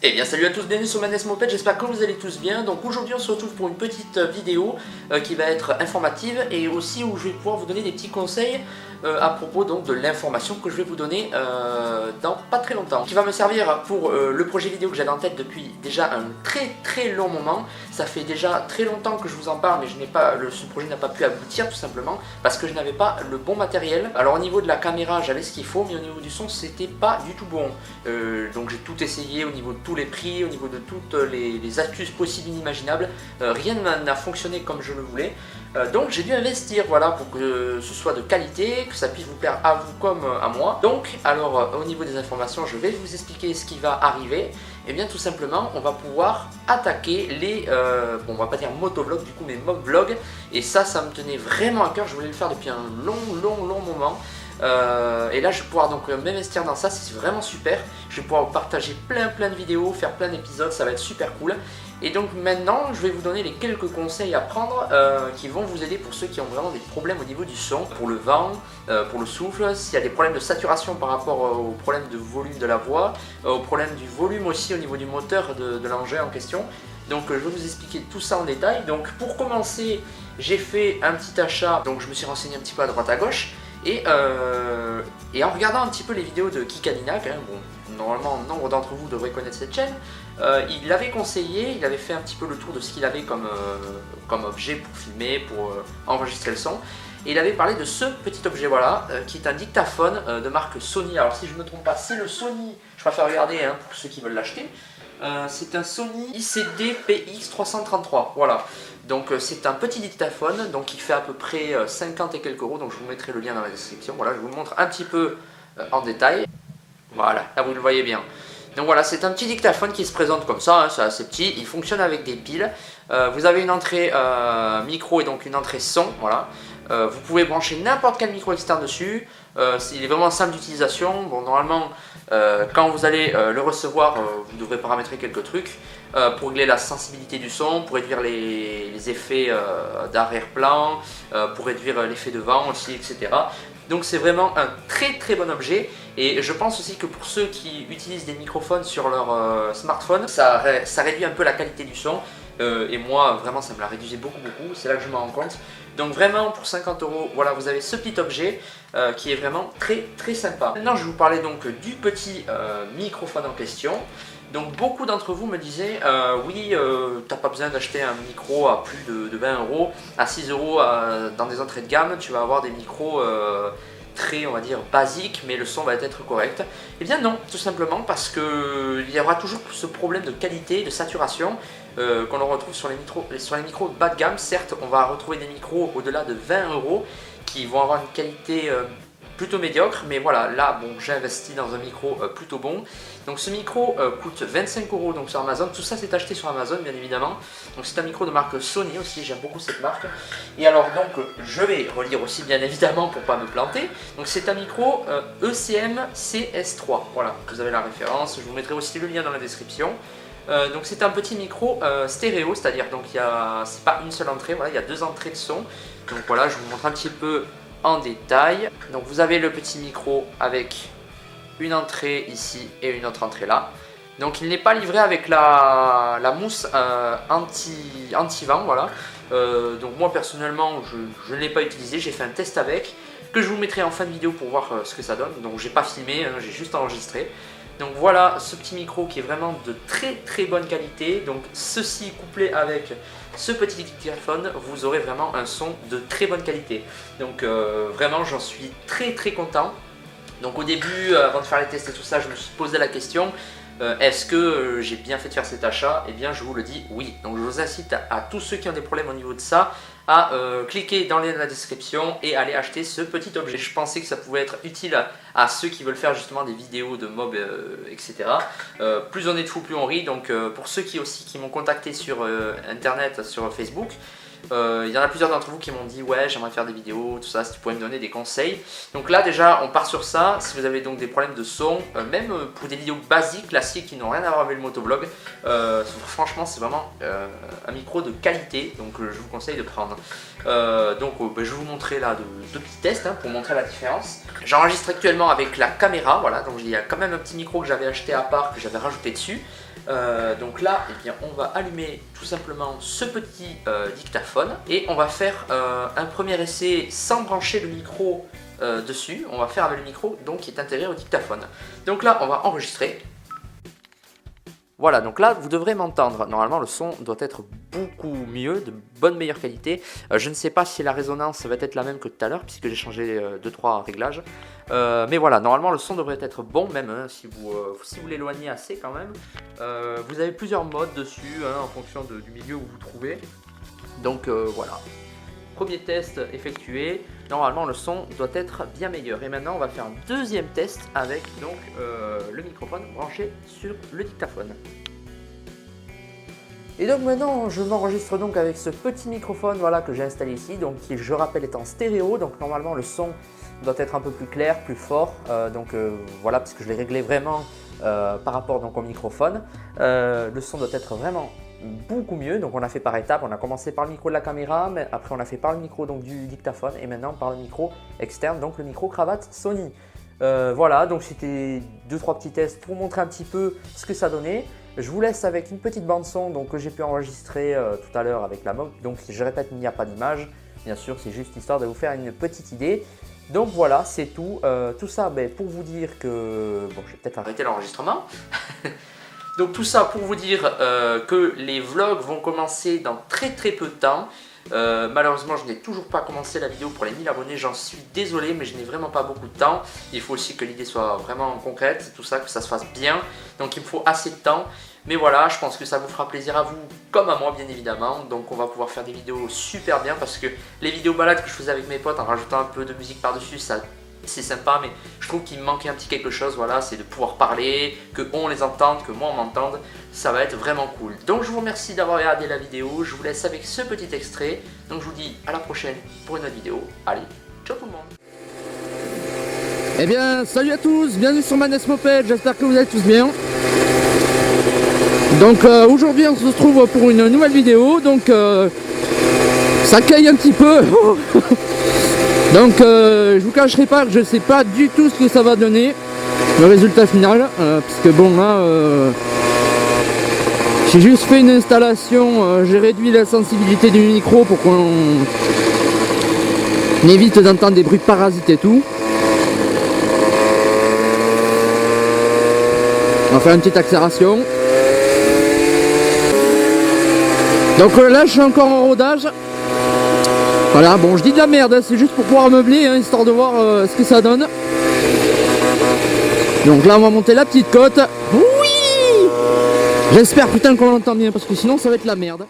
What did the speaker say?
Eh bien salut à tous, bienvenue sur Madness Moped, j'espère que vous allez tous bien. Donc aujourd'hui on se retrouve pour une petite vidéo qui va être informative et aussi où je vais pouvoir vous donner des petits conseils à propos donc de l'information que je vais vous donner dans pas très longtemps. Qui va me servir pour le projet vidéo que j'avais en tête depuis déjà un très long moment. Ça fait déjà très longtemps que je vous en parle mais ce projet n'a pas pu aboutir tout simplement parce que je n'avais pas le bon matériel. Alors au niveau de la caméra j'avais ce qu'il faut mais au niveau du son c'était pas du tout bon. Donc j'ai tout essayé au niveau de tous les prix, au niveau de toutes les astuces possibles et inimaginables. Rien n'a fonctionné comme je le voulais. Donc j'ai dû investir voilà, pour que ce soit de qualité, que ça puisse vous plaire à vous comme à moi. Donc alors au niveau des informations je vais vous expliquer ce qui va arriver. Et bien tout simplement on va pouvoir attaquer les, bon on va pas dire motovlog du coup mais mob-vlog. Et ça me tenait vraiment à cœur, je voulais le faire depuis un long moment. Et là je vais pouvoir donc m'investir dans ça, c'est vraiment super. Je vais pouvoir partager plein de vidéos, faire plein d'épisodes, ça va être super cool. Et donc maintenant je vais vous donner les quelques conseils à prendre qui vont vous aider pour ceux qui ont vraiment des problèmes au niveau du son, pour le vent, pour le souffle, s'il y a des problèmes de saturation par rapport aux problèmes de volume de la voix, aux problèmes du volume aussi au niveau du moteur de l'engin en question. Donc je vais vous expliquer tout ça en détail. Donc pour commencer j'ai fait un petit achat, donc je me suis renseigné un petit peu à droite à gauche. Et en regardant un petit peu les vidéos de Kikaninak, hein, bon, normalement nombre d'entre vous devraient connaître cette chaîne, il avait conseillé, il avait fait un petit peu le tour de ce qu'il avait comme objet pour filmer, pour enregistrer le son. Et il avait parlé de ce petit objet voilà, qui est un dictaphone de marque Sony. Alors si je ne me trompe pas, c'est le Sony, je préfère regarder hein, pour ceux qui veulent l'acheter. C'est un Sony ICD PX333, voilà. Donc c'est un petit dictaphone, donc il fait à peu près 50 et quelques euros, donc je vous mettrai le lien dans la description. Voilà, je vous le montre un petit peu en détail. Voilà, là vous le voyez bien. Donc voilà, c'est un petit dictaphone qui se présente comme ça, hein, c'est assez petit, il fonctionne avec des piles. Vous avez une entrée micro et donc une entrée son, voilà. Vous pouvez brancher n'importe quel micro externe dessus, il est vraiment simple d'utilisation. Bon, normalement, quand vous allez le recevoir, vous devrez paramétrer quelques trucs pour régler la sensibilité du son, pour réduire les effets d'arrière-plan, pour réduire l'effet de vent aussi, etc. Donc c'est vraiment un très bon objet et je pense aussi que pour ceux qui utilisent des microphones sur leur smartphone, ça réduit un peu la qualité du son. Et moi vraiment ça me l'a réduit beaucoup, c'est là que je m'en rends compte. Donc vraiment pour 50 euros, voilà vous avez ce petit objet qui est vraiment très sympa. Maintenant je vais vous parler donc du petit microphone en question. Donc beaucoup d'entre vous me disaient oui t'as pas besoin d'acheter un micro à plus de 20 euros, à 6 euros dans des entrées de gamme, tu vas avoir des micros très on va dire basiques mais le son va être correct. Et bien non, tout simplement parce que il y aura toujours ce problème de qualité, de saturation qu'on retrouve sur les micros bas de gamme. Certes on va retrouver des micros au-delà de 20 euros qui vont avoir une qualité plutôt médiocre, mais voilà, là bon, j'ai investi dans un micro plutôt bon. Donc ce micro coûte 25 euros donc sur Amazon, tout ça c'est acheté sur Amazon bien évidemment. Donc c'est un micro de marque Sony aussi, j'aime beaucoup cette marque. Et alors donc je vais relire aussi bien évidemment pour pas me planter. Donc c'est un micro ECM CS3, voilà, vous avez la référence, je vous mettrai aussi le lien dans la description. Donc c'est un petit micro stéréo, c'est-à-dire donc c'est pas une seule entrée, voilà, il y a deux entrées de son. Donc voilà, je vous montre un petit peu en détail. Donc vous avez le petit micro avec une entrée ici et une autre entrée là. Donc il n'est pas livré avec la mousse anti-vent, voilà. Donc moi personnellement je ne l'ai pas utilisé, j'ai fait un test avec, que je vous mettrai en fin de vidéo pour voir ce que ça donne. Donc j'ai pas filmé, hein, j'ai juste enregistré. Donc voilà ce petit micro qui est vraiment de très bonne qualité. Donc ceci couplé avec ce petit dictaphone, vous aurez vraiment un son de très bonne qualité. Donc vraiment j'en suis très content. Donc au début, avant de faire les tests et tout ça, je me suis posé la question, est-ce que j'ai bien fait de faire cet achat? Eh bien je vous le dis, oui. Donc je vous incite à tous ceux qui ont des problèmes au niveau de ça, à cliquer dans le lien de la description et aller acheter ce petit objet. Je pensais que ça pouvait être utile à ceux qui veulent faire justement des vidéos de mob, etc. Plus on est de fous, plus on rit. Donc pour ceux qui m'ont contacté sur internet, sur Facebook, il y en a plusieurs d'entre vous qui m'ont dit ouais j'aimerais faire des vidéos, tout ça, si tu pourrais me donner des conseils. Donc là déjà on part sur ça. Si vous avez donc des problèmes de son, même pour des vidéos basiques, classiques qui n'ont rien à voir avec le motovlog, franchement c'est vraiment un micro de qualité, donc je vous conseille de prendre. Je vais vous montrer là deux petits tests hein, pour montrer la différence. J'enregistre actuellement avec la caméra, voilà, donc il y a quand même un petit micro que j'avais acheté à part, que j'avais rajouté dessus. Donc là, eh bien, on va allumer tout simplement ce petit dictaphone et on va faire un premier essai sans brancher le micro dessus. On va faire avec le micro donc, qui est intégré au dictaphone. Donc là, on va enregistrer. Voilà, donc là, vous devrez m'entendre. Normalement, le son doit être beaucoup mieux, de bonne meilleure qualité. Je ne sais pas si la résonance va être la même que tout à l'heure, puisque j'ai changé 2-3 réglages. Mais voilà, normalement, le son devrait être bon, même hein, si vous l'éloignez assez quand même. Vous avez plusieurs modes dessus, hein, en fonction du milieu où vous vous trouvez. Donc voilà. Premier test effectué, normalement le son doit être bien meilleur. Et maintenant on va faire un deuxième test avec donc le microphone branché sur le dictaphone. Et donc maintenant je m'enregistre donc avec ce petit microphone voilà, que j'ai installé ici, donc qui je rappelle est en stéréo, donc normalement le son doit être un peu plus clair, plus fort, voilà, parce que je l'ai réglé vraiment par rapport donc, au microphone. Le son doit être vraiment beaucoup mieux, donc on a fait par étapes, on a commencé par le micro de la caméra, mais après on a fait par le micro donc, du dictaphone et maintenant par le micro externe, donc le micro cravate Sony. Voilà, donc c'était 2-3 petits tests pour montrer un petit peu ce que ça donnait. Je vous laisse avec une petite bande son donc, que j'ai pu enregistrer tout à l'heure avec la MOG, donc je répète, il n'y a pas d'image, bien sûr c'est juste histoire de vous faire une petite idée. Donc voilà, c'est tout. Tout ça pour vous dire que... Bon, je vais peut-être arrêter l'enregistrement. Donc tout ça pour vous dire que les vlogs vont commencer dans très peu de temps. Malheureusement je n'ai toujours pas commencé la vidéo pour les 1000 abonnés, j'en suis désolé mais je n'ai vraiment pas beaucoup de temps. Il faut aussi que l'idée soit vraiment concrète, tout ça, que ça se fasse bien. Donc il me faut assez de temps. Mais voilà, je pense que ça vous fera plaisir à vous comme à moi bien évidemment. Donc on va pouvoir faire des vidéos super bien parce que les vidéos balades que je faisais avec mes potes en rajoutant un peu de musique par-dessus, ça... c'est sympa, mais je trouve qu'il me manquait un petit quelque chose, voilà, c'est de pouvoir parler, que on les entende, que moi on m'entende, ça va être vraiment cool. Donc je vous remercie d'avoir regardé la vidéo, je vous laisse avec ce petit extrait, donc je vous dis à la prochaine pour une autre vidéo, allez, ciao tout le monde. Eh bien, salut à tous, bienvenue sur Maness Moped, j'espère que vous allez tous bien. Donc aujourd'hui on se retrouve pour une nouvelle vidéo, donc ça caille un petit peu. Donc je vous cacherai pas que je sais pas du tout ce que ça va donner, le résultat final, puisque bon là j'ai juste fait une installation, j'ai réduit la sensibilité du micro pour qu'on évite d'entendre des bruits parasites et tout. On va faire une petite accélération. Donc là je suis encore en rodage. Voilà, bon je dis de la merde, hein, c'est juste pour pouvoir meubler, hein, histoire de voir ce que ça donne. Donc là on va monter la petite côte. Oui. J'espère putain qu'on l'entend bien, parce que sinon ça va être la merde.